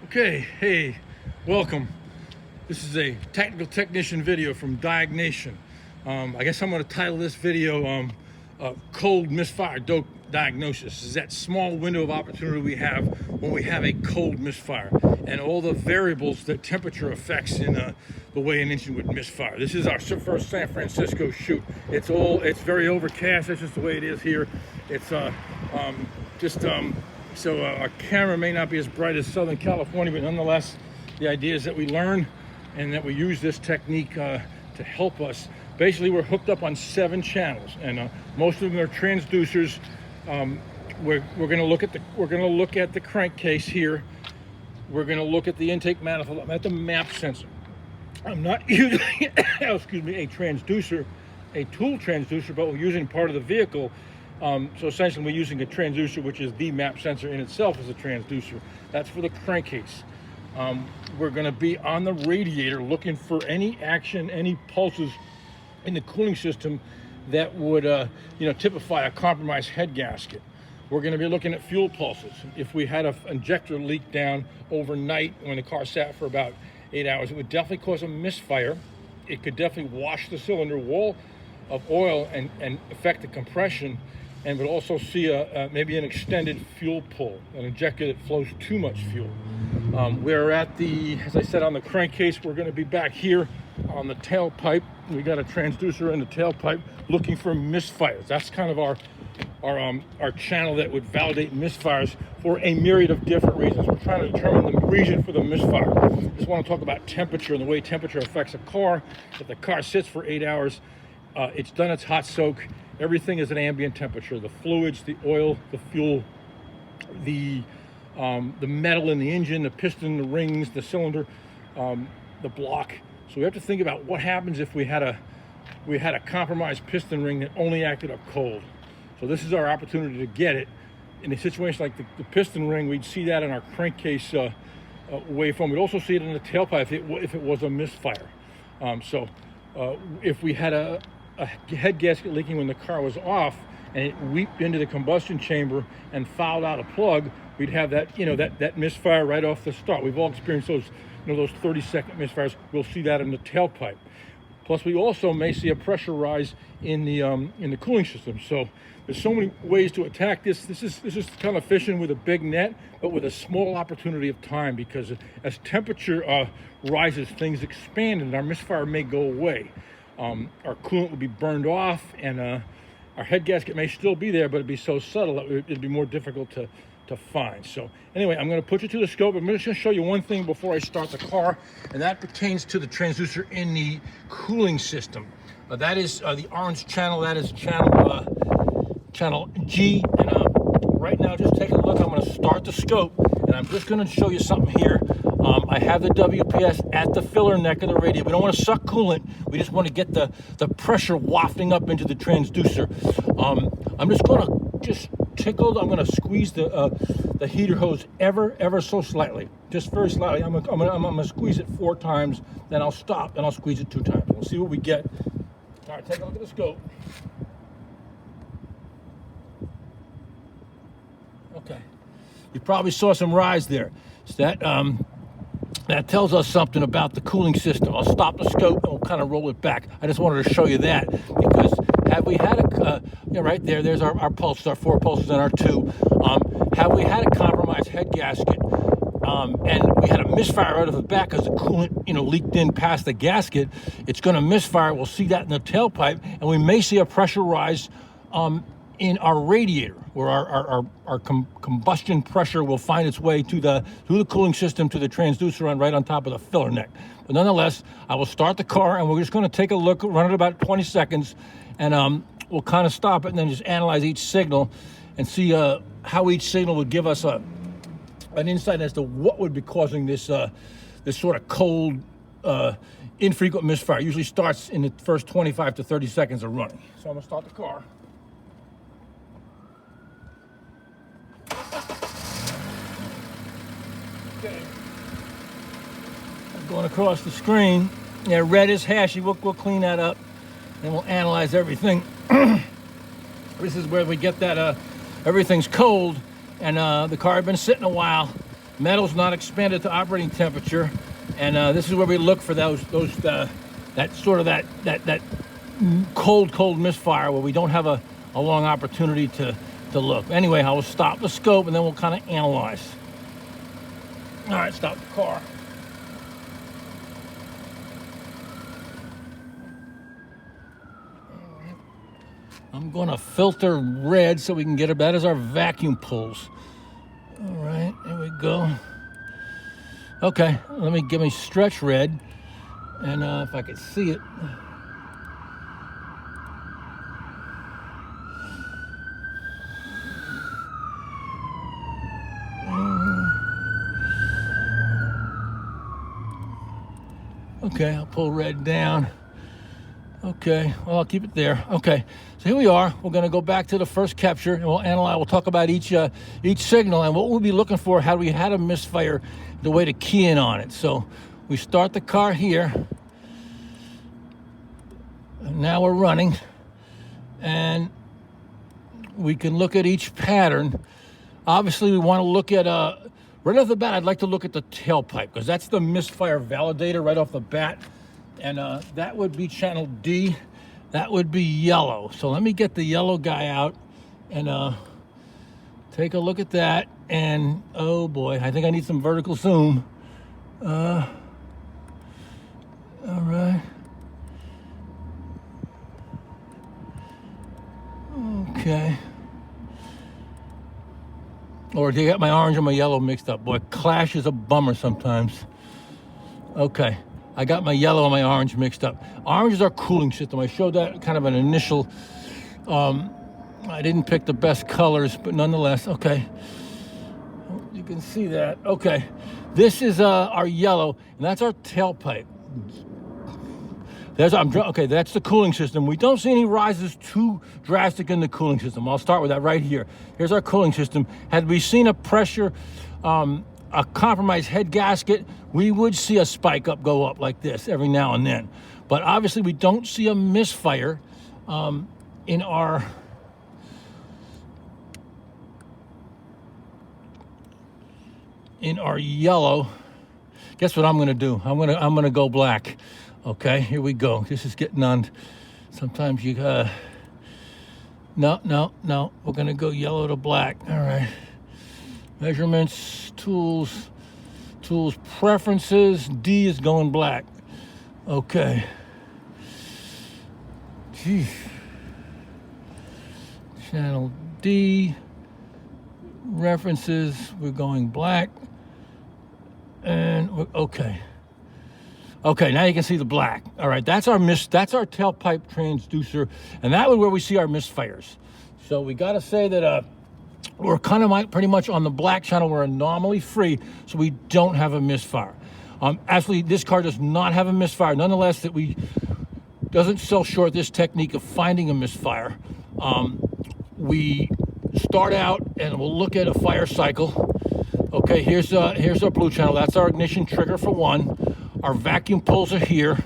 Okay, hey, welcome. This is a technical technician video from Diagnostic. I guess I'm going to title this video Cold Misfire Diagnosis. This is that small window of opportunity we have when we have a cold misfire and all the variables that temperature affects in the way an engine would misfire. This is our first San Francisco shoot. It's very overcast. That's just the way it is here. It's so our camera may not be as bright as Southern California, but nonetheless, the idea is that we learn and that we use this technique to help us. Basically, we're hooked up on 7 channels, and most of them are transducers. We're going to look at the crankcase here. We're going to look at the intake manifold. I'm at the map sensor. I'm not using excuse me, a tool transducer, but we're using part of the vehicle. So essentially we're using a transducer, which is the map sensor in itself as a transducer. That's for the crankcase. We're going to be on the radiator looking for any action, any pulses in the cooling system that would typify a compromised head gasket. We're going to be looking at fuel pulses. If we had an injector leak down overnight when the car sat for about 8 hours, it would definitely cause a misfire. It could definitely wash the cylinder wall of oil and affect the compression, and would also see maybe an extended fuel pull, an injector that flows too much fuel. We're at as I said, on the crankcase. We're going to be back here on the tailpipe. We got a transducer in the tailpipe looking for misfires. That's kind of our channel that would validate misfires for a myriad of different reasons. We're trying to determine the reason for the misfire. Just want to talk about temperature and the way temperature affects a car. If the car sits for 8 hours, it's done its hot soak. Everything is at ambient temperature. The fluids, the oil, the fuel, the metal in the engine, the piston, the rings, the cylinder, the block. So we have to think about what happens if we had a compromised piston ring that only acted up cold. So this is our opportunity to get it. In a situation like the piston ring, we'd see that in our crankcase waveform. We'd also see it in the tailpipe if it was a misfire. If we had a head gasket leaking when the car was off and it weeped into the combustion chamber and fouled out a plug, we'd have that misfire right off the start. We've all experienced those 30-second misfires. We'll see that in the tailpipe. Plus, we also may see a pressure rise in the cooling system. So there's so many ways to attack this. This is kind of fishing with a big net, but with a small opportunity of time, because as temperature rises, things expand and our misfire may go away. Our coolant would be burned off, and our head gasket may still be there, but it'd be so subtle that it'd be more difficult to find. So anyway, I'm going to put you to the scope. I'm just going to show you one thing before I start the car, and that pertains to the transducer in the cooling system. That is the orange channel. That is channel G. And right now, just take a look. I'm going to start the scope, and I'm just going to show you something here. I have the WPS at the filler neck of the radiator. We don't want to suck coolant. We just want to get the pressure wafting up into the transducer. I'm just going to tickle. I'm going to squeeze the heater hose ever so slightly, just very slightly. I'm going to squeeze it 4 times, then I'll stop, then I'll squeeze it 2 times. We'll see what we get. All right, take a look at the scope. Okay, you probably saw some rise there. So that tells us something about the cooling system. I'll stop the scope and we'll kind of roll it back. I just wanted to show you that, because have we had right there's our pulses, our 4 pulses and our 2. Have we had a compromised head gasket and we had a misfire out of the back because the coolant leaked in past the gasket, it's going to misfire. We'll see that in the tailpipe, and we may see a pressure rise in our radiator, where our combustion pressure will find its way through the cooling system to the transducer right on top of the filler neck. But nonetheless, I will start the car, and we're just going to take a look, run it about 20 seconds, and we'll kind of stop it and then just analyze each signal and see how each signal would give us an insight as to what would be causing this sort of cold, infrequent misfire. It usually starts in the first 25 to 30 seconds of running. So I'm going to start the car. Okay. I'm going across the screen. Yeah, red is hashy. We'll clean that up, and we'll analyze everything. This is where we get that everything's cold, and the car had been sitting a while, Metal's not expanded to operating temperature, and this is where we look for that cold misfire where we don't have a long opportunity to look. Anyway, I will stop the scope and then we'll kind of analyze. All right, stop the car. I'm going to filter red so we can get it. That is our vacuum pulls. All right, here we go. Okay, give me stretch red, and if I could see it. Okay, I'll pull red down. Okay, well, I'll keep it there. Okay, so here we are. We're going to go back to the first capture, and we'll analyze. We'll talk about each signal and what we'll be looking for had we had a misfire, the way to key in on it. So we start the car here, and now we're running, and we can look at each pattern. Obviously, we want to look at right off the bat. I'd like to look at the tailpipe because that's the misfire validator right off the bat. And that would be channel D. That would be yellow. So let me get the yellow guy out and take a look at that. And oh boy, I think I need some vertical zoom. All right. Okay. Or do you got my orange and my yellow mixed up? Boy, clash is a bummer sometimes. Okay. I got my yellow and my orange mixed up. Orange is our cooling system. I showed that kind of an initial, I didn't pick the best colors, but nonetheless, okay. You can see that. Okay, this is our yellow, and that's our tailpipe. Okay, that's the cooling system. We don't see any rises too drastic in the cooling system. I'll start with that right here. Here's our cooling system. Had we seen a pressure, a compromised head gasket, we would see a spike go up like this every now and then. But obviously we don't see a misfire in our yellow. Guess what I'm going to do? I'm going to go black. Okay, here we go. This is getting on. Sometimes you no. We're going to go yellow to black. All right. Measurements, tools, preferences. D is going black. Okay. Geez. Channel D. References. We're going black. And okay. Okay, now you can see the black. All right, that's our tailpipe transducer, and that was where we see our misfires. So we got to say that we're kind of pretty much on the black channel. We're anomaly free, so we don't have a misfire. Actually, this car does not have a misfire. Nonetheless, doesn't sell short this technique of finding a misfire. We start out and we'll look at a fire cycle. Okay, here's our blue channel. That's our ignition trigger for one. Our vacuum pulls are here.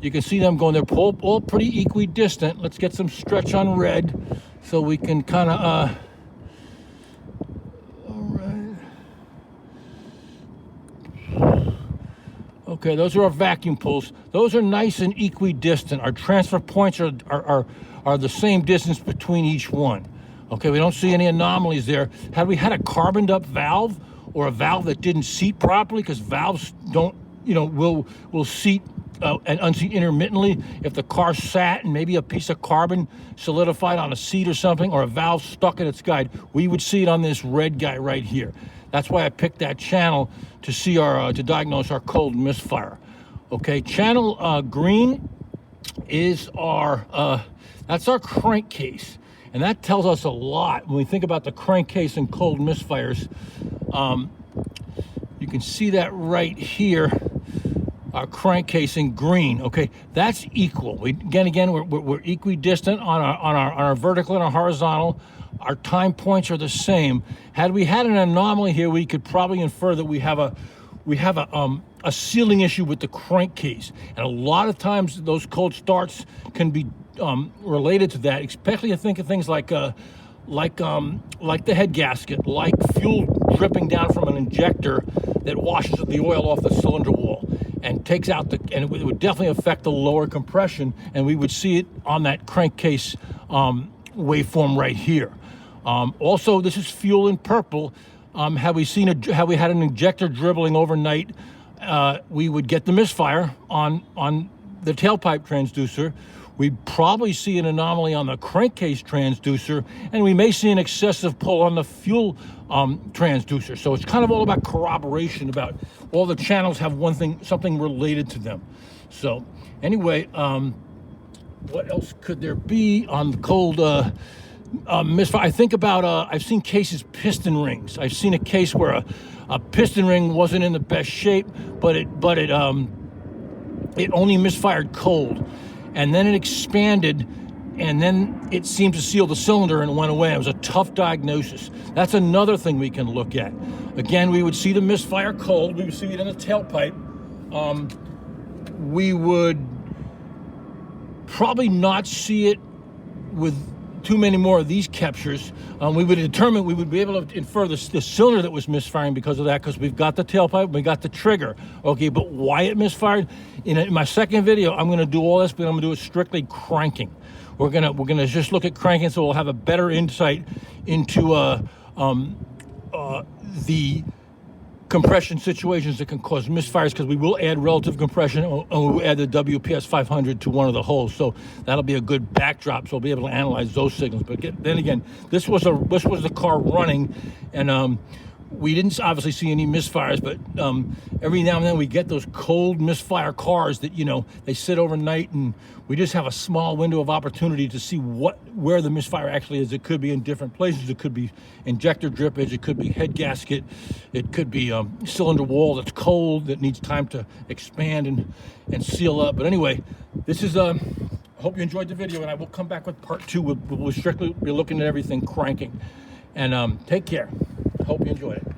You can see them going. They're all pretty equidistant. Let's get some stretch on red so we can kind of all right. Okay, those are our vacuum pulls. Those are nice and equidistant. Our transfer points are the same distance between each one. Okay, we don't see any anomalies there. Had we had a carboned up valve or a valve that didn't seat properly, because valves don't, will seat and unseat intermittently. If the car sat and maybe a piece of carbon solidified on a seat or something, or a valve stuck in its guide, we would see it on this red guy right here. That's why I picked that channel to see to diagnose our cold misfire. Okay, channel green is that's our crankcase, and that tells us a lot when we think about the crankcase and cold misfires. You can see that right here. Our crankcase in green. Okay, that's equal. Again, we're equidistant on our vertical and our horizontal. Our time points are the same. Had we had an anomaly here, we could probably infer that we have a sealing issue with the crankcase, and a lot of times those cold starts can be related to that. Especially I think of things like the head gasket, like fuel dripping down from an injector that washes the oil off the cylinder wall and takes out and it would definitely affect the lower compression, and we would see it on that crankcase waveform right here. Also, this is fuel in purple. Had we had an injector dribbling overnight, we would get the misfire on the tailpipe transducer. We'd probably see an anomaly on the crankcase transducer, and we may see an excessive pull on the fuel transducer. So it's kind of all about corroboration, about all the channels have something related to them. So anyway, what else could there be on the cold misfire? I think about, I've seen cases, piston rings. I've seen a case where a piston ring wasn't in the best shape, but it only misfired cold. And then it expanded, and then it seemed to seal the cylinder and went away. It was a tough diagnosis. That's another thing we can look at. Again, we would see the misfire cold. We would see it in the tailpipe. We would probably not see it with too many more of these captures. We would be able to infer the cylinder that was misfiring because of that, because we've got the tailpipe, we got the trigger. Okay, but why it misfired? In my second video, I'm going to do all this, but I'm going to do it strictly cranking. We're gonna just look at cranking, so we'll have a better insight into the compression situations that can cause misfires, because we will add relative compression, and we'll add the WPS 500 to one of the holes, so that'll be a good backdrop, so we'll be able to analyze those signals. But then again, this was the car running, and we didn't obviously see any misfires, but every now and then we get those cold misfire cars that, they sit overnight, and we just have a small window of opportunity to see where the misfire actually is. It could be in different places. It could be injector drippage. It could be head gasket. It could be cylinder wall that's cold, that needs time to expand and seal up. But anyway, this is I hope you enjoyed the video, and I will come back with part 2. We'll strictly be looking at everything cranking. And take care. Hope you enjoyed it.